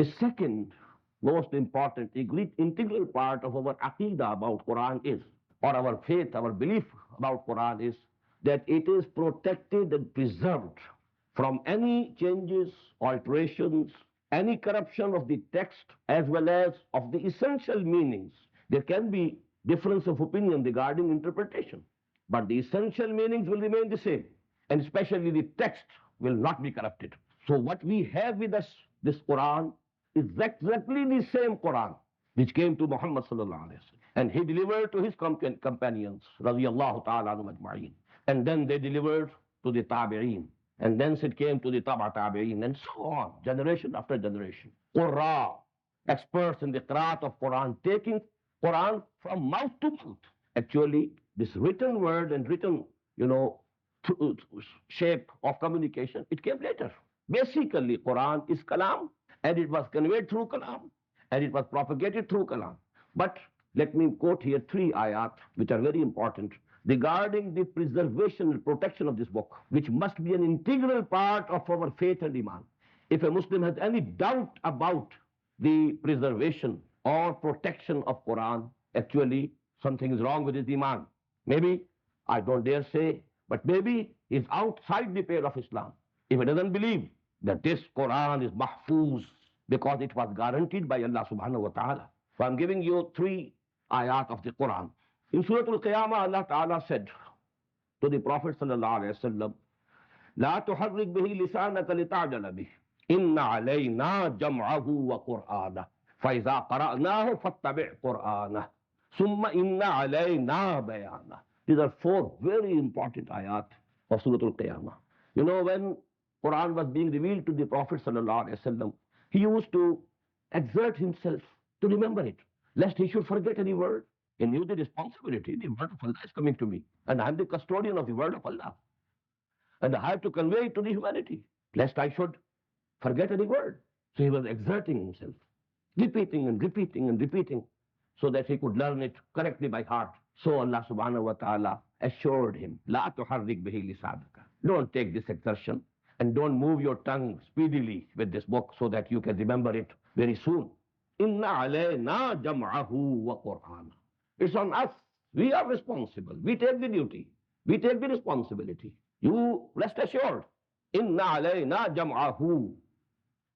The second most important integral part of our aqidah about Quran is, or our faith, our belief about Quran is, that it is protected and preserved from any changes, alterations, any corruption of the text as well as of the essential meanings. There can be difference of opinion regarding interpretation, but the essential meanings will remain the same, and especially the text will not be corrupted. So what we have with us, this Quran, is exactly the same Quran which came to Muhammad sallallahu alaihi wasallam, and he delivered to his companions, radiyallahu ta'ala anhum ajma'in, and then they delivered to the tabi'een, and then it came to the tabi'een, and so on, generation after generation. Qurra, experts in the qiraat of Quran, taking Quran from mouth to mouth. Actually, this written word and written, you know, shape of communication, it came later. Basically, Quran is kalam, and it was conveyed through kalam, and it was propagated through kalam. But let me quote here three ayat which are very important regarding the preservation and protection of this book, which must be an integral part of our faith and Iman. If a Muslim has any doubt about the preservation or protection of Quran, actually something is wrong with his Iman. Maybe, I don't dare say, but maybe he's outside the pale of Islam. If he doesn't believe that this Quran is mahfuz because it was guaranteed by Allah subhanahu wa ta'ala. So I'm giving you three ayat of the Quran. In Surah Al-Qiyamah, Allah Ta'ala said to the Prophet sallallahu alayhi wa sallam, لا تحرك به لسانك لتعجل به إن علينا جمعه وقرآنه فإذا قرأناه فاتبع قرآنه ثم إن علينا بيانه. These are four very important ayat of Surah Al-Qiyamah. You know, when Quran was being revealed to the Prophet sallallahu alaihi wasallam, he used to exert himself to remember it, lest he should forget any word. He knew the responsibility. The word of Allah is coming to me, and I am the custodian of the word of Allah, and I have to convey it to the humanity, lest I should forget any word. So he was exerting himself, repeating and repeating and repeating, so that he could learn it correctly by heart. So Allah subhanahu wa ta'ala assured him, لا تحرك به لسانك. Don't take this exertion, and don't move your tongue speedily with this book so that you can remember it very soon. Inna alayna jam'ahu wa Qur'ana. It's on us. We are responsible. We take the duty. We take the responsibility. You rest assured. Inna alayna jam'ahu.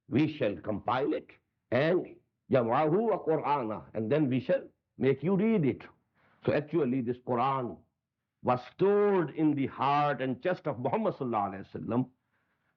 We shall compile it, and jam'ahu wa Qur'ana, and then we shall make you read it. So actually this Quran was stored in the heart and chest of Muhammad sallallahu alaihi wasallam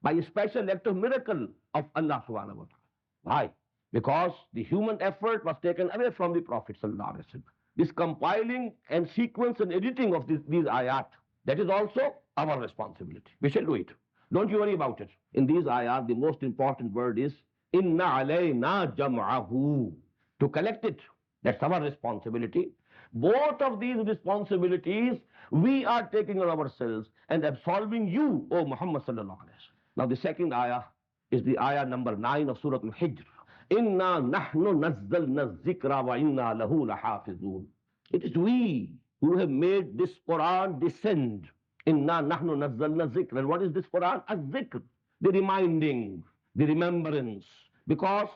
by a special act of miracle of Allah subhanahu wa ta'ala. Why? Because the human effort was taken away from the Prophet sallallahu alaihi wasallam. This compiling and sequence and editing of these ayat, that is also our responsibility. We shall do it. Don't you worry about it. In these ayat, the most important word is inna alayna jam'ahu. To collect it, that's our responsibility. Both of these responsibilities we are taking on ourselves and absolving you, O Muhammad sallallahu alaihi wasallam. Now the second ayah is the ayah number 9 of Surah Al-Hijr. Inna nahnu nazzalna zikra wa inna lahu lahafizun. It is we who have made this Quran descend. Inna nahnu nazzalna zikra. And what is this Quran? Az-zikr, the reminding, the remembrance. Because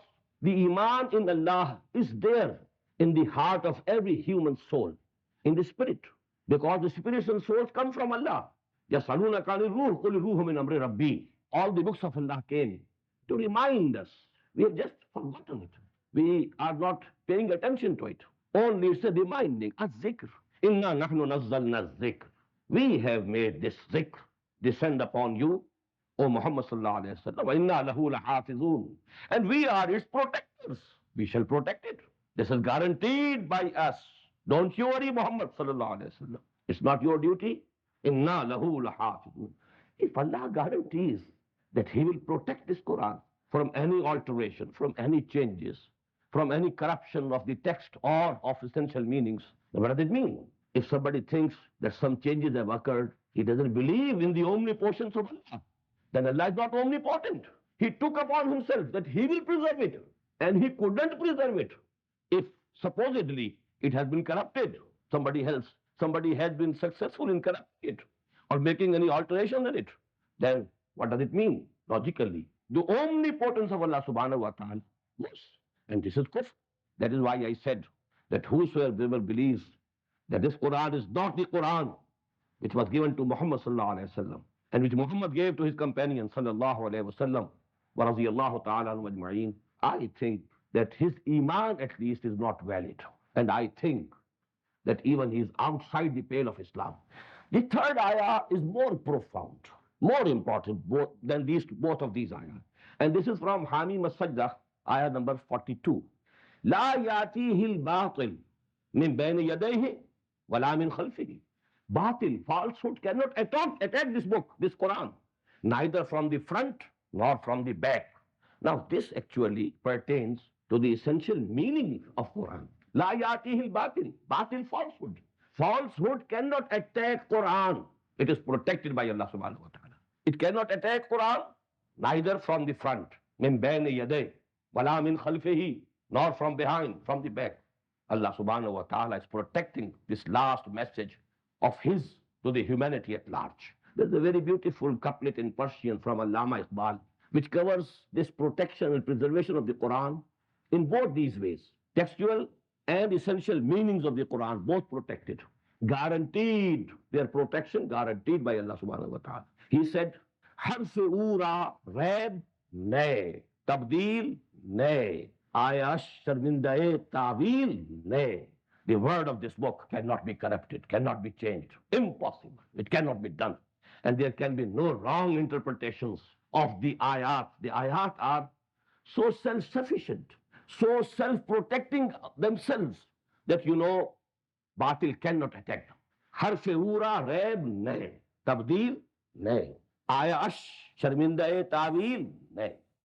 the Iman in Allah is there in the heart of every human soul, in the spirit. Because the spirits and souls come from Allah. يَسْأَلُونَكَ عَنِ الرُّوحِ قُلِ الرُّوحُ مِنْ أَمْرِ رَبِّي. All the books of Allah came to remind us. We have just forgotten it. We are not paying attention to it. Only it's a reminding. Az-zikr. Inna nahnu nazzalna zikr. We have made this zikr descend upon you, O Muhammad sallallahu alayhi wa sallam. Wa inna lahu lahafizun. And we are its protectors. We shall protect it. This is guaranteed by us. Don't you worry, Muhammad sallallahu alayhi wa sallam. It's not your duty. Inna lahu lahafizun. If Allah guarantees that He will protect this Quran from any alteration, from any changes, from any corruption of the text or of essential meanings, then what does it mean? If somebody thinks that some changes have occurred, he doesn't believe in the omnipotence of Allah, then Allah is not omnipotent. He took upon himself that He will preserve it, and He couldn't preserve it if supposedly it has been corrupted. Somebody has been successful in corrupting it or making any alteration in it. Then what does it mean? Logically, the omnipotence of Allah subhanahu wa ta'ala Yes. And this is kufr. That is why I said that whosoever believes that this Quran is not the Quran which was given to Muhammad sallallahu alaihi wasallam and which Muhammad gave to his companion sallallahu alaihi wasallam wa radiyallahu ta'ala anhu ajma'in, I think that his Iman at least is not valid. And I think that even he is outside the pale of Islam. The third ayah is more profound, more important than both of these ayahs. And this is from Hamim As-Sajdah, ayah number 42. لا يأتيه الباطل من بين يديه ولا من خلفه. Batil, falsehood cannot attack this book, this Quran, neither from the front nor from the back. Now, this actually pertains to the essential meaning of Quran. La yatihil batil. Batil, falsehood. Falsehood cannot attack Quran. It is protected by Allah subhanahu wa ta'ala. It cannot attack Quran neither from the front, min bayni yaday, wala min khalfihi, nor from behind, from the back. Allah subhanahu wa ta'ala is protecting this last message of his to the humanity at large. There's a very beautiful couplet in Persian from Allama Iqbal, which covers this protection and preservation of the Quran in both these ways. Textual and essential meanings of the Quran, both protected. Guaranteed, their protection guaranteed by Allah subhanahu wa ta'ala. He said, Harf ura rab nay, tabdeel nay, ayash sharmindae tawil nay. The word of this book cannot be corrupted, cannot be changed. Impossible. It cannot be done. And there can be no wrong interpretations of the ayat. The ayat are so self-sufficient, so self-protecting themselves that batil cannot attack them. Harf ura rab nay, tabdeel nay, ayash sharmindae tawil nay.